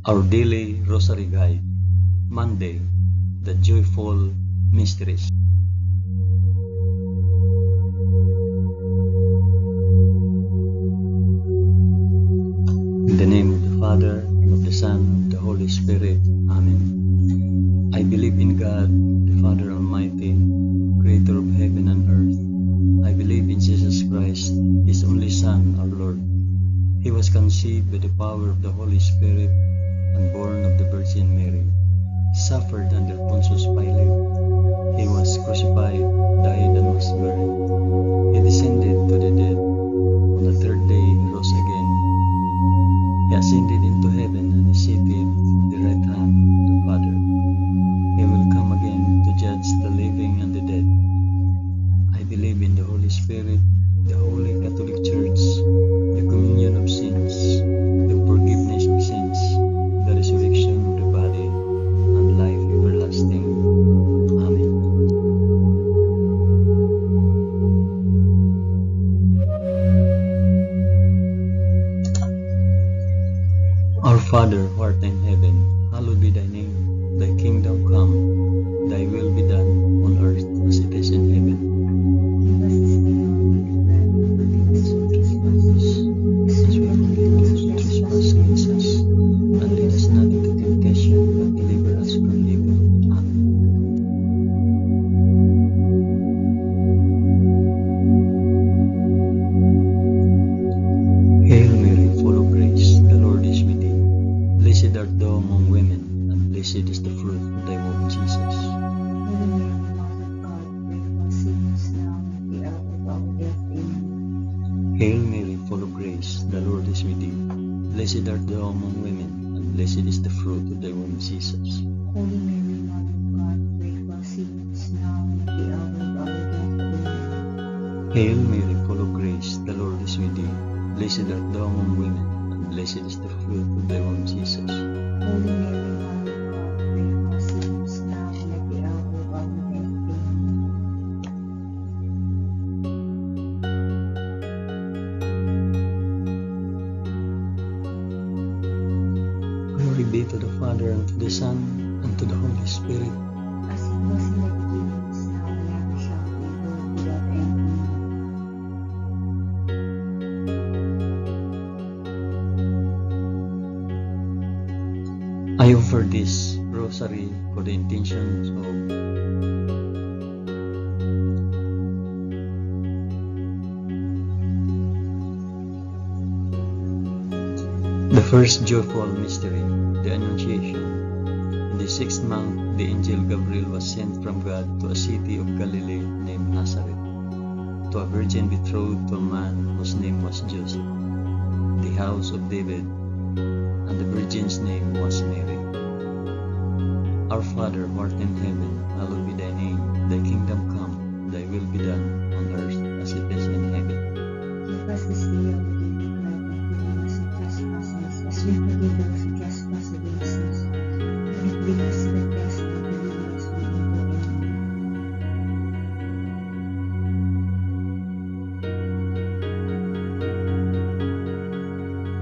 Our daily Rosary Guide, Monday, the Joyful Mysteries. In the name of the Father, and of the Son, and of the Holy Spirit. Amen. I believe in God, the Father Almighty, Creator of heaven and earth. I believe in Jesus Christ, His only Son, our Lord. He was conceived by the power of the Holy Spirit and born of the Virgin Mary. Suffered under Pontius Pilate. He was crucified, died, and was buried. He descended to the dead. On the third day he rose again. He ascended into heaven and is seated at the right hand of the Father. He will come again to judge the living and the dead. I believe in the Holy Spirit, the Holy Catholic Church, the communion of sins, the forgiveness of sins, the resurrection of the body, and life everlasting. Amen. Our Father, who art in heaven, hallowed be thy name. Thy kingdom come, thy will be done on earth as it is in heaven. Give us this day our daily bread, and forgive us our trespasses, as we forgive those who trespass against us. And lead us not into temptation, but deliver us from evil. Amen. Hail Mary, full of grace, the Lord is with thee. Blessed art thou among women, and blessed is the fruit of thy womb, Jesus. Holy Mary, Mother of God, pray for us sinners now and at the hour of our death. Amen. Hail Mary, full of grace, the Lord is with thee. Blessed art thou among women, and blessed is the fruit of thy womb, Jesus. Holy Mary, Mother of God, pray for us sinners now and at the hour of our death. Amen. Hail Mary, full of grace, the Lord is with thee. Blessed art thou among women, and blessed is the fruit of thy womb, Jesus. Holy Mary, Mother of God, pray for us sinners now and at the hour of our death. Amen. Glory be to the Father, and to the Son, and to the Holy Spirit. As it was in the beginning, is now, and ever shall be, world without end. Amen. I offer this rosary for the intentions of the first joyful mystery, the Annunciation. In the 6th month, the angel Gabriel was sent from God to a city of Galilee named Nazareth, to a virgin betrothed to a man whose name was Joseph, the house of David, and the virgin's name was Mary. Our Father, who art in heaven, hallowed be thy name. Thy kingdom come, thy will be done on earth as it is in heaven. Give us this day our daily bread, and forgive us our trespasses, as we forgive those who trespass against us. And not bring us to the test, but deliver us from evil. Amen.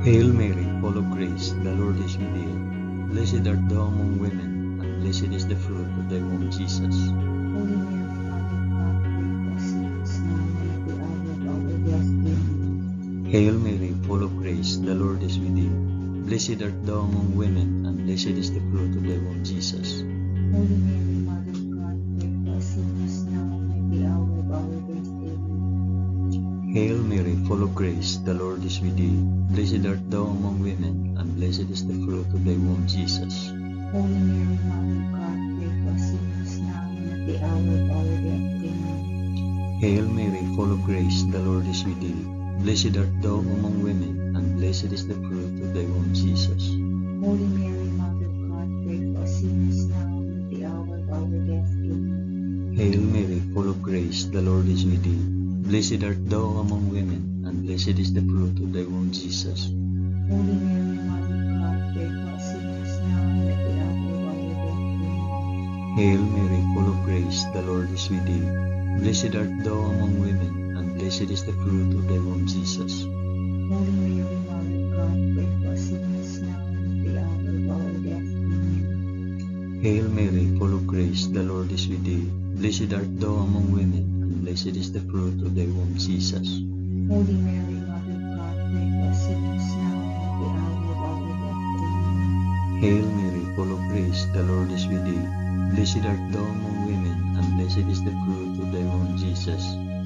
Hail Mary, full of grace, the Lord is with thee. Blessed art thou among women, and blessed is the fruit of thy womb, Jesus. Holy Mary, Mother of God, pray for us sinners now and at the hour of our death. Amen. Hail Mary, full of grace, the Lord is with thee. Blessed art thou among women, and blessed is the fruit of thy womb, Jesus. Holy Mary, Mother of God, pray for us sinners now and at the hour of our death. Amen. Hail Mary, full of grace, the Lord is with thee. Blessed art thou among women, and blessed is the fruit of thy womb, Jesus. Holy Mary, Mother of God, pray for us sinners now and at the hour of our death. Amen. Hail Mary, full of grace, the Lord is with thee. Blessed art thou among women, and blessed is the fruit of thy womb, Jesus. Holy Mary, Mother of God, pray for us sinners now and at the hour of our death. Amen. Hail Mary, full of grace, the Lord is with thee. Blessed art thou among women, and blessed is the fruit of thy womb, Jesus. Holy Mary, Mother of God, pray for us sinners now and at the hour of our death. Amen. Hail Mary, full of grace, the Lord is with thee. Blessed art thou among women, and blessed is the fruit of thy womb, Jesus. Holy Mary, Mother of God, pray for us sinners now and at the hour of our Hail Mary, full of grace, the Lord is with thee. Blessed art thou among women, and blessed is the fruit of thy womb, Jesus. Holy Mary, Mother of God, pray for us sinners now and at the hour of our death. Amen. Hail Mary, full of grace, the Lord is with thee. Blessed art thou among women, and blessed is the fruit of thy womb, Jesus.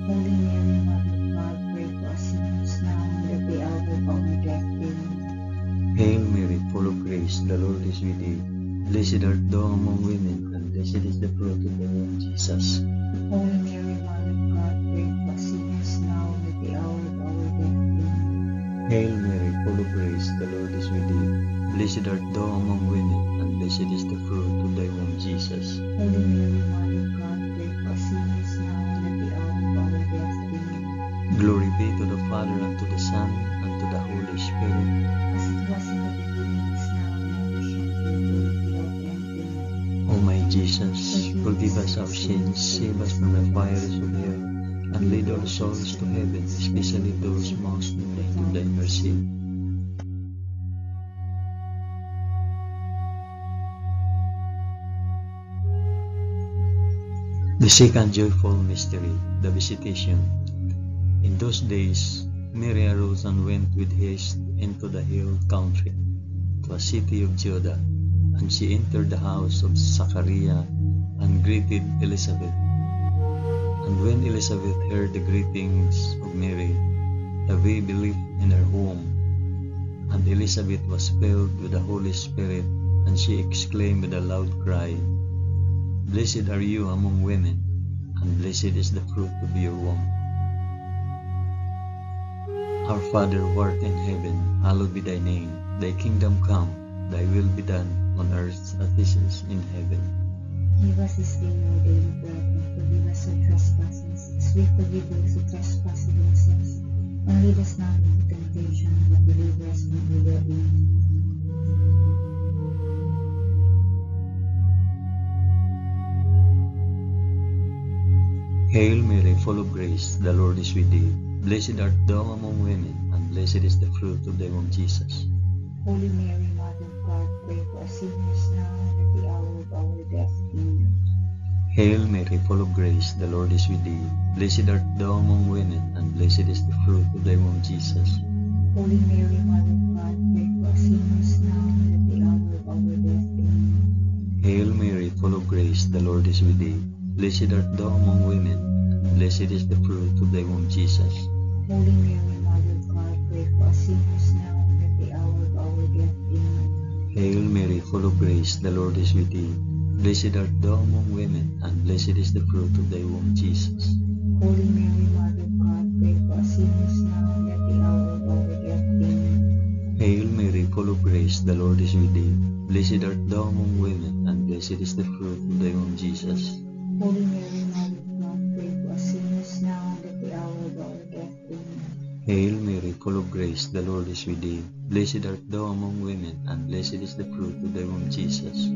Holy Mary, Mother of God, pray for us sinners now and at the hour of our death. Amen. Hail Mary, full of grace, the Lord is with thee. Blessed art thou among women, and blessed is the fruit of thy womb, Jesus. Holy Mary, Mother of God, pray for us sinners now and at the hour of our death. Amen. Hail Mary, full of grace, the Lord is with thee. Blessed art thou among women, and blessed is the fruit of thy womb, Jesus. Holy Mary, Mother of God, pray for us sinners now and at the hour of our death. Amen. Glory be to the Father, and to the Son, and to the Holy Spirit. As it was in the beginning, is now, and ever shall be, world without end. Amen. O my Jesus, forgive us our sins, save us from the fires of hell, and lead all souls to heaven, especially those most in need of thy mercy. The second joyful mystery, the Visitation. In those days, Mary arose and went with haste into the hill country, to a city of Judah, and she entered the house of Zachariah and greeted Elizabeth. And when Elizabeth heard the greetings of Mary, the baby leaped in her womb, and Elizabeth was filled with the Holy Spirit, and she exclaimed with a loud cry, Blessed are you among women, and blessed is the fruit of your womb. Our Father who art in heaven, hallowed be thy name. Thy kingdom come, thy will be done, on earth as it is in heaven. Give us this day our daily bread, and forgive us our trespasses, as we forgive those who trespass against us. And lead us not into temptation, but deliver us from evil. Amen. Hail Mary, full of grace, the Lord is with thee. Blessed art thou among women, and blessed is the fruit of thy womb, Jesus. Holy Mary, Mother of God, pray for us sinners now and at the hour of our death. Amen. Hail Mary, full of grace, the Lord is with thee. Blessed art thou among women, and blessed is the fruit of thy womb, Jesus. Holy Mary, Mother of God, pray for us sinners now and at the hour of our death. Amen. Hail Mary, full of grace, the Lord is with thee. Blessed art thou among women, and blessed is the fruit of thy womb, Jesus. Holy Mary, Mother of God, pray for us sinners now and at the hour of our death. Amen. Hail Mary, full of grace, the Lord is with thee. Blessed art thou among women, and blessed is the fruit of thy womb, Jesus. Holy Mary, Mother of God, pray for us sinners now and at the hour of our death. Amen. Hail Mary, full of grace, the Lord is with thee. Blessed art thou among women, and blessed is the fruit of thy womb, Jesus. Holy Mary, Mother of God, pray for us sinners now and at the hour of our death. Amen. Hail Mary, full of grace, the Lord is with thee. Blessed art thou among women, and blessed is the fruit of thy womb, Jesus.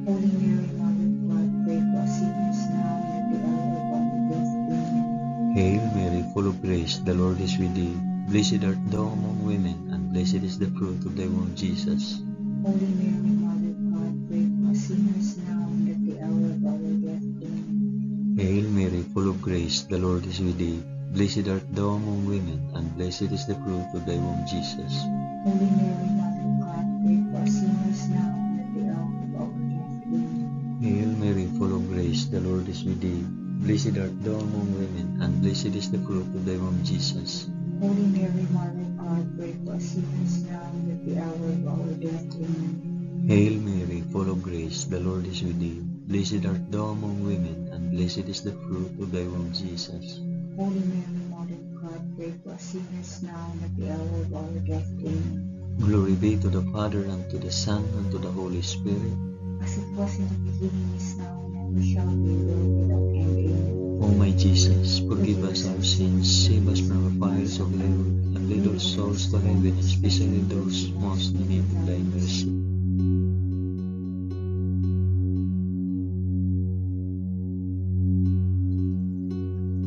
Holy Mary, Mother of God, pray for us sinners now and at the hour of our death. Amen. Hail Mary, full of grace, the Lord is with thee. Blessed art thou among women, and blessed is the fruit of thy womb, Jesus. Holy Mary, Mother of God, pray for us sinners now and at the hour of our death. Amen. Hail Mary, full of grace, the Lord is with thee. Blessed art thou among women, and blessed is the fruit of thy womb, Jesus. Holy Mary, Mother of God, pray for us sinners now and at the hour of our death. Amen. Hail Mary, full of grace, the Lord is with thee. Blessed art thou among women, and blessed is the fruit of thy womb, Jesus. Holy Mary, Mother of God, pray for us sinners now and at the hour of our death. Amen. Hail Mary, full of grace, the Lord is with thee. Blessed art thou among women, and blessed is the fruit of thy womb, Jesus. Holy Mary, Mother of God, pray for us sinners now and at the hour of our death. Amen. Glory be to the Father, and to the Son, and to the Holy Spirit. As it was in the beginning, is now, and ever shall be, world without end. Amen. O my Jesus, forgive us our sins, save us from the fires of hell, and lead all souls to heaven, especially those most in need of thy mercy.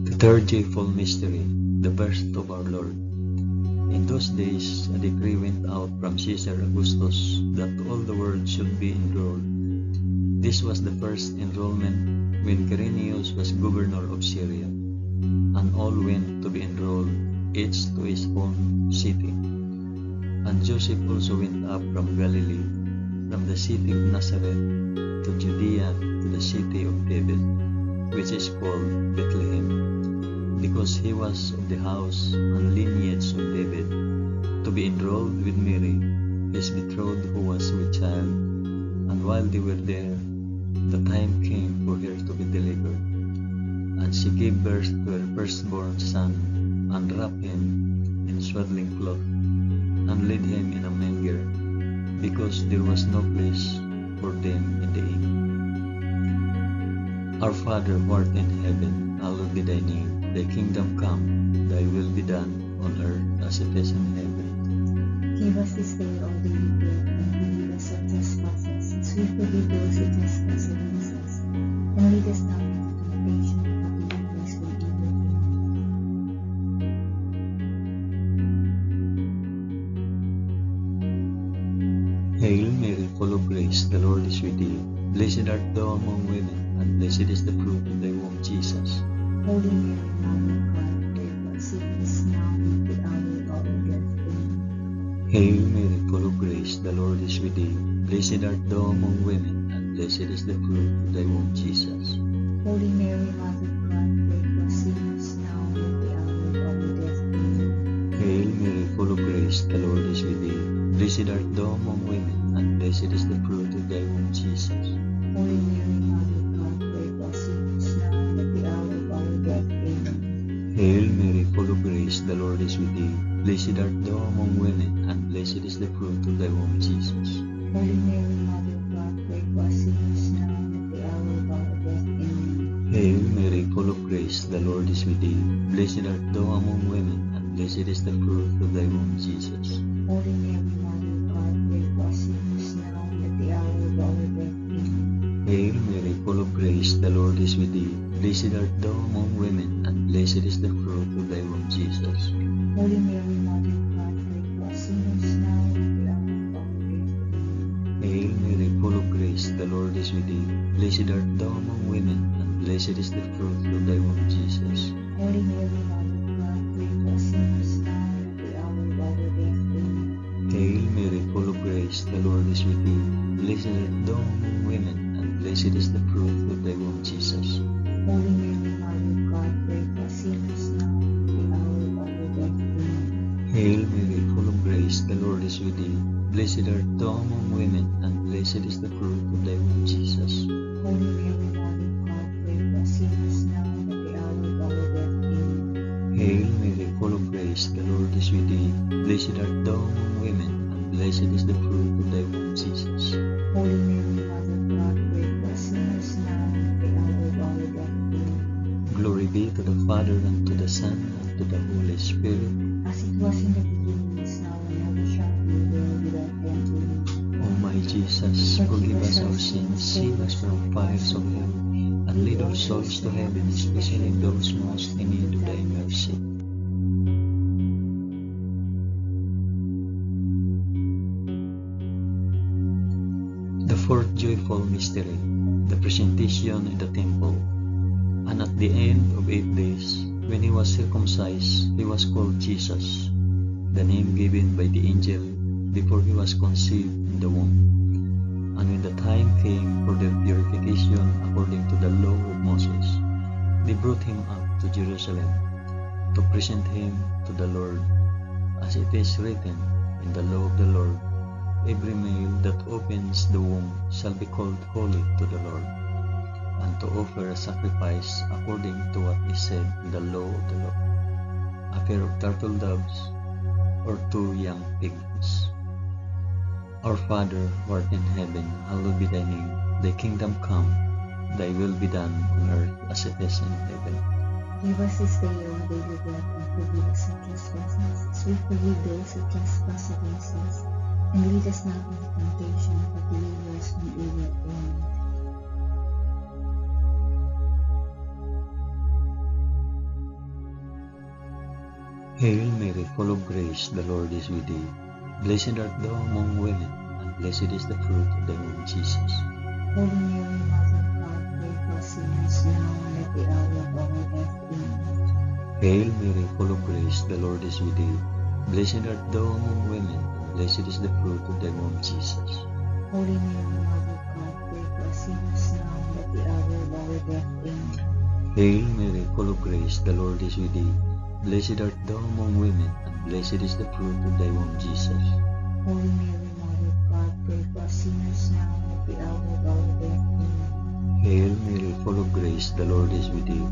The third joyful mystery, the birth of our Lord. In those days, a decree went out from Caesar Augustus that all the world should be enrolled. This was the first enrollment when Quirinius was governor of Syria, and all went to be enrolled, each to his own city. And Joseph also went up from Galilee, from the city of Nazareth to Judea, to the city of David, which is called Bethlehem, because he was of the house and lineage of David, to be enrolled with Mary, his betrothed, who was with child. And while they were there, the time came for her to be delivered. And she gave birth to her firstborn son, and wrapped him in swaddling cloth, and laid him in a manger, because there was no place for them in the inn. Our Father who art in heaven, hallowed be thy name. Thy kingdom come, thy will be done on earth as it is in heaven. Give us this day our daily bread, and forgive us our trespasses, as we forgive those who trespass against us. And lead us not into temptation, but deliver us from evil. Hail Mary, full of grace, the Lord is with thee. Blessed art thou among women, and blessed is the fruit of thy womb, Jesus. Holy Mary, Mother of God, pray for us sinners now and at the hour of our death. Amen. Hail Mary, full of grace, the Lord is with thee. Blessed art thou among women, and blessed is the fruit of thy womb, Jesus. Holy Mary, Mother of God, pray for us sinners now and at the hour of our death. Amen. Hail Mary, full of grace, the Lord is with thee. Blessed art thou among women, and blessed is the fruit of thy womb, Jesus. Holy Mary, Mother of God, pray for us sinners now and at the hour of our death. Amen. Hail Mary, full of grace, the Lord is with thee. Blessed art thou among women, and blessed is the fruit of thy womb, Jesus. Holy Mary, Mother of God, pray for us sinners now and at the hour of our death. Amen. Hail Mary, full of grace, the Lord is with thee. Blessed art thou among women, and blessed is the fruit of thy womb, Jesus. Holy Mary, Mother of God, pray for us sinners now and at the hour of our death. Amen. Hail Mary, full of grace, the Lord is with thee. Blessed art thou among women, and blessed is the fruit of thy womb, Jesus. Holy Mary, Mother of God, pray for us sinners now and at the hour of our death. Amen. Hail Mary, full of grace, the Lord is with thee. Blessed art thou among women, and blessed is the fruit of thy womb, Jesus. Holy Mary, Mother of God, pray for us sinners now and at the hour of our death. Amen. Hail Mary, full of grace, the Lord is with thee. Blessed art thou among women, and blessed is the fruit of thy womb, Jesus. Holy Mary, Mother of God, pray for us sinners now and at the hour of our death. Amen. Hail Mary, full of grace, the Lord is with thee. Blessed art thou among women, and blessed is the fruit of thy womb, Jesus. Holy Mary, Mother of God, pray for us sinners now and at the hour of our death. Amen. Hail Mary, full of grace, the Lord is with thee. Blessed art thou among women, and blessed is the fruit of thy womb, Jesus. Holy Mary, Mother of God, pray for us sinners now and at the hour of our death. Amen. Glory be to the Father, and to the Son, and to the Holy Spirit. As it was in the beginning, is now, and ever shall be, world without end. Amen. O my Jesus, forgive us our sins, save us from fires of hell, and lead all souls to heaven, especially those most in need of thy mercy. The fourth joyful mystery, the presentation in the temple. And at the end of 8 days, when he was circumcised, he was called Jesus, the name given by the angel before he was conceived in the womb. And when the time came for their purification according to the law of Moses, they brought him up to Jerusalem to present him to the Lord, as it is written in the law of the Lord, every male that opens the womb shall be called holy to the Lord, and to offer a sacrifice according to what is said in the law of the Lord, a pair of turtle doves or 2 young pigs. Our Father, who art in heaven, hallowed be thy name. Thy kingdom come, thy will be done on earth as it is in heaven. Give us this day our daily bread, and forgive us our trespasses, as we forgive those who trespass against us. And lead us not into temptation, but deliver us from evil. Amen. Hail Mary, full of grace, the Lord is with thee. Blessed art thou among women, and blessed is the fruit of thy womb, Jesus. Holy Mary, Mother of God, pray for us sinners now and at the hour of our death. Amen. Hail Mary, full of grace, the Lord is with thee. Blessed art thou among women, and blessed is the fruit of thy womb, Jesus. Holy Mary, Mother of God, pray for us sinners now and at the hour of our death. Amen. Hail Mary, full of grace, the Lord is with thee. Blessed art thou among women, and blessed is the fruit of thy womb, Jesus. Holy Mary, Mother of God, pray for us sinners now and at the hour of our death. Amen. Hail Mary, full of grace, the Lord is with thee.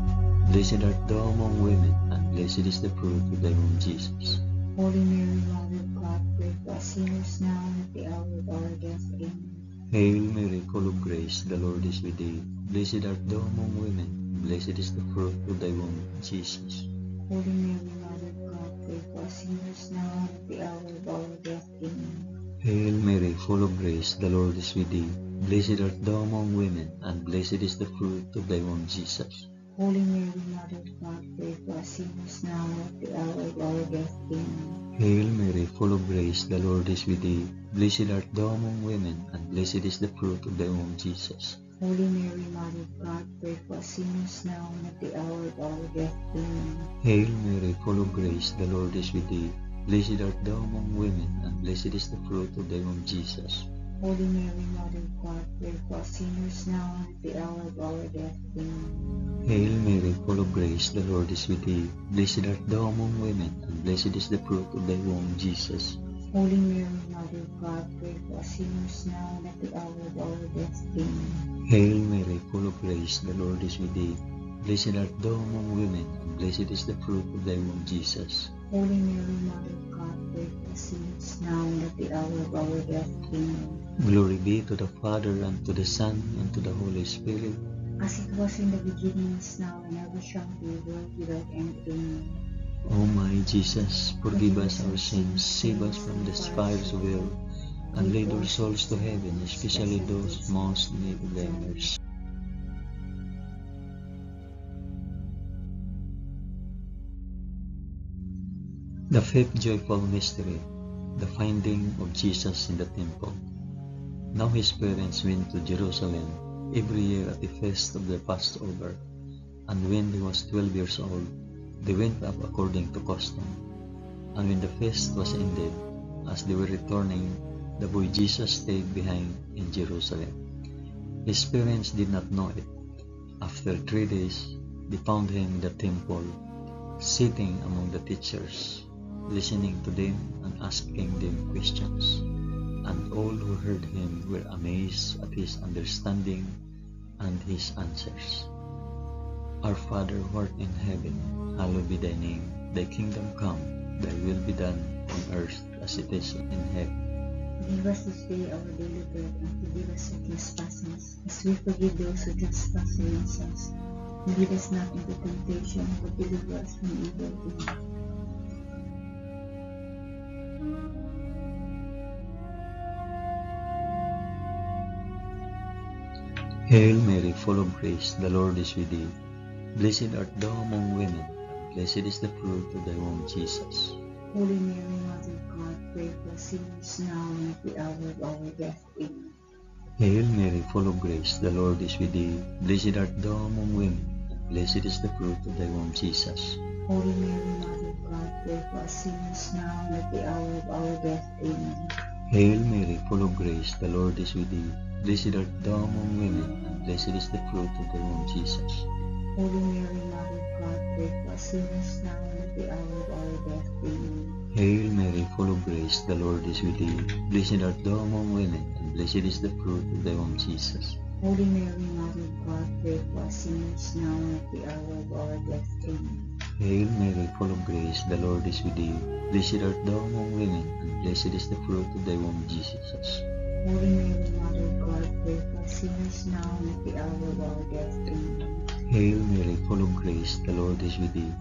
Blessed art thou among women, and blessed is the fruit of thy womb, Jesus. Holy Mary, Mother of God, pray for us sinners now and at the hour of our death. Amen. Hail Mary, full of grace, the Lord is with thee. Blessed art thou among women, and blessed is the fruit of thy womb, Jesus. Holy Mary, Mother of God, pray for us sinners now and at the hour of our death. Amen. Hail Mary, full of grace, the Lord is with thee. Blessed art thou among women, and blessed is the fruit of thy womb, Jesus. Holy Mary, Mother of God, pray for us sinners now and at the hour of our death. Amen. Hail Mary, full of grace, the Lord is with thee. Blessed art thou among women, and blessed is the fruit of thy womb, Jesus. Holy Mary, Mother of God, pray for us sinners now and at the hour of our death. Amen. Hail Mary, full of grace, the Lord is with thee. Blessed art thou among women, and blessed is the fruit of thy womb, Jesus. Holy Mary, Mother of God, pray for us sinners now and at the hour of our death. Amen. Hail Mary, full of grace, the Lord is with thee. Blessed art thou among women, and blessed is the fruit of thy womb, Jesus. Holy Mary, Mother of God, pray for us sinners now and at the hour of our death. Amen. Hail Mary, full of grace, the Lord is with thee. Blessed art thou among women, and blessed is the fruit of thy womb, Jesus. Holy Mary, Mother of God, pray for us sinners now and at the hour of our death. Amen. Glory be to the Father, and to the Son, and to the Holy Spirit. As it was in the beginning, is now, and ever shall be, world without end. Amen. O my Jesus, forgive us our sins, save us from the fires of hell, and lead our souls to heaven, especially those most in need of thy mercy. The fifth joyful mystery, the finding of Jesus in the temple. Now his parents went to Jerusalem every year at the feast of the Passover, and when he was 12 years old, they went up according to custom. And when the feast was ended, as they were returning, the boy Jesus stayed behind in Jerusalem. His parents did not know it. After 3 days, they found him in the temple, sitting among the teachers, listening to them and asking them questions. And all who heard him were amazed at his understanding and his answers. Our Father who art in heaven, hallowed be thy name. Thy kingdom come, thy will be done on earth as it is in heaven. Give us this day our daily bread, and forgive us our trespasses, as we forgive those who trespass against us. And lead us not into temptation, but deliver us from evil. Amen. Hail Mary, full of grace, the Lord is with thee. Blessed art thou among women, and blessed is the fruit of thy womb, Jesus. Holy Mary, Mother of God, pray for us sinners now and at the hour of our death. Amen. Hail Mary, full of grace, the Lord is with thee. Blessed art thou among women, and blessed is the fruit of thy womb, Jesus. Holy Mary, Mother of God, pray for us sinners now and at the hour of our death. Amen. Hail Mary, full of grace, the Lord is with thee. Blessed art thou among women, and blessed is the fruit of thy womb, Jesus. Holy Mary, Mother of God, pray for us sinners now and at the hour of our death. Amen. Hail Mary, full of grace, the Lord is with thee. Blessed art thou among women, and blessed is the fruit of thy womb, Jesus. Holy Mary, Mother of God, pray for us sinners now and at the hour of our death. Amen. Hail Mary, full of grace, the Lord is with thee. Blessed art thou among women, and blessed is the fruit of thy womb, Jesus. Holy Mary, Mother of God, pray for us sinners now and at the hour of our death. Amen. Hail Mary, full of grace, the Lord is with thee.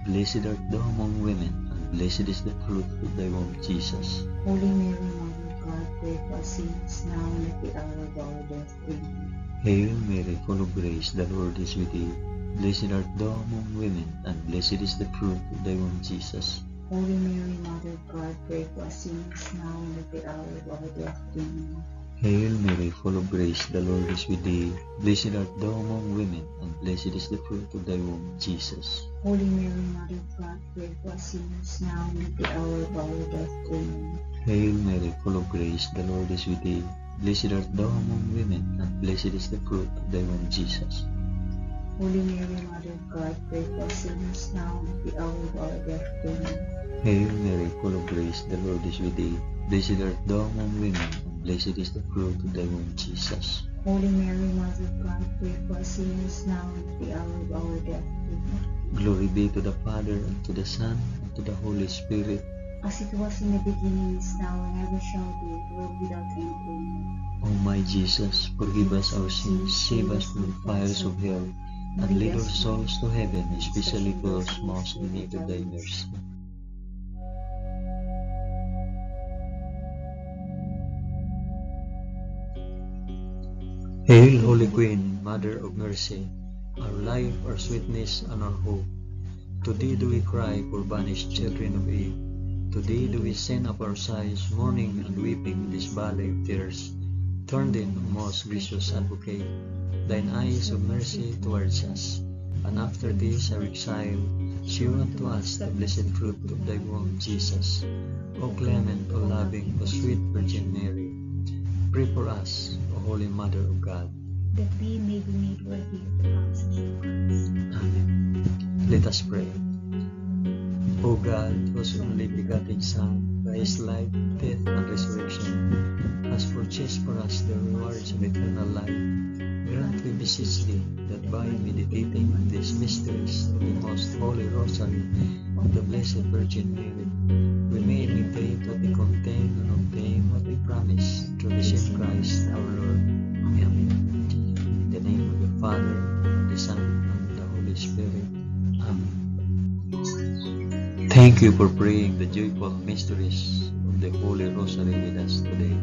Blessed art thou among women, and blessed is the fruit of thy womb, Jesus. Holy Mary, Mother of God, pray for us sinners now and at the hour of our death. Amen. Hail Mary, full of grace, the Lord is with thee. Blessed art thou among women, and blessed is the fruit of thy womb, Jesus. Holy Mary, Mother of God, pray for us sinners now and at the hour of our death. Amen. Hail Mary, full of grace, the Lord is with thee. Blessed art thou among women, and blessed is the fruit of thy womb, Jesus. Holy Mary, Mother of God, pray for us sinners now and at the hour of our death. Amen. Hail Mary, full of grace, the Lord is with thee. Blessed art thou among women, and blessed is the fruit of thy womb, Jesus. Holy Mary, Mother of God, pray for us sinners now and at the hour of our death. Amen. Hail Mary, full of grace, the Lord is with thee. Blessed art thou among women, and blessed is the fruit of thy womb, Jesus. Holy Mary, Mother of God, pray for us sinners now and at the hour of our death. Amen. Glory be to the Father, and to the Son, and to the Holy Spirit. As it was in the beginning, is now, and ever shall be, world without end. Amen. O my Jesus, forgive us our sins, save us from the fires of hell, and lead our souls to heaven, especially those most in need of thy mercy. Hail, Holy Queen, Mother of Mercy, our life, our sweetness, and our hope. To thee do we cry, poor banished children of Eve. To thee do we send up our sighs, mourning and weeping in this valley of tears. Turn then, O most gracious Advocate, thine eyes of mercy towards us, and after this our exile, show unto us the blessed fruit of thy womb, Jesus. O clement, O loving, O sweet Virgin Mary, pray for us, O Holy Mother of God, that we may be made worthy of the promises of Christ. Amen. Let us pray. O God, whose only begotten Son, by his life, death, and resurrection, has purchased for us the rewards of eternal life, grant, we beseech thee, that by meditating on these mysteries of the most holy Rosary of the Blessed Virgin Mary, we may imitate what they contain and obtain what they promise, through the same Christ our Lord. Amen. In the name of the Father, and the Son, and of the Holy Spirit. Amen. Thank you for praying the joyful mysteries of the Holy Rosary with us today.